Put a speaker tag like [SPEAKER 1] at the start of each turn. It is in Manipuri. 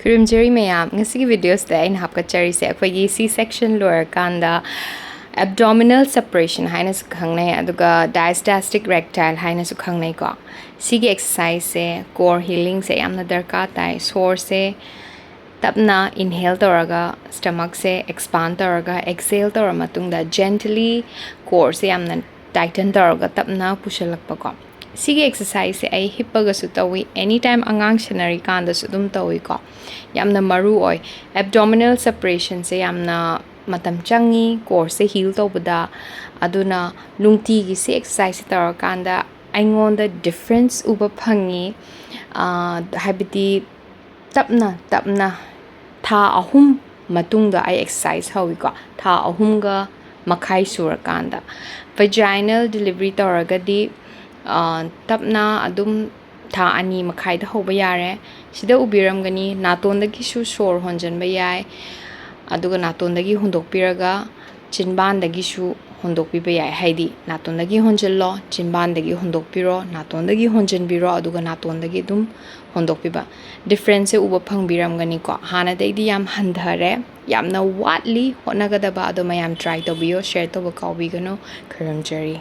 [SPEAKER 1] Kurimjeri mayam ngasi videos da in hapka chari se akhoi C section lower kanda abdominal separation haina su khangnai aduga diastasic rectile haina su khangnai ko sigi exercise se core healing se yamna darka tai sore se tapna inhale toraga stomach se expand toraga exhale tora matungda gently core se yamna tighten toraga tapna pushalakpa ko sigi exercise se ai hippaga su tawi anytime angang shenari kanda su dum tawi ko yamna maru oi abdominal separation se yamna matam changi core se heal tobada aduna nungti gi se exercise tar kanda aingonda difference uba phangi habiti tapna tha ahum matungda ai exercise hawi ko tha ahum ga makhai surakanda vaginal delivery toragadi tapna adum tha ani makhai da hoba yare sida ubiramgani natondagi shu sor honjanba yai aduga natondagi hundokpiraga chinbandagi shu hundokpiba yai haidi natondagi honjallo chinbandagi hundokpiro natondagi honjanbiro aduga natondagi dum hundokpiba difference uba phangbiramgani ko hana deidi yam handhare yamna watli honagadaba adu mayam try to biyo share to ba kawbigano karamjari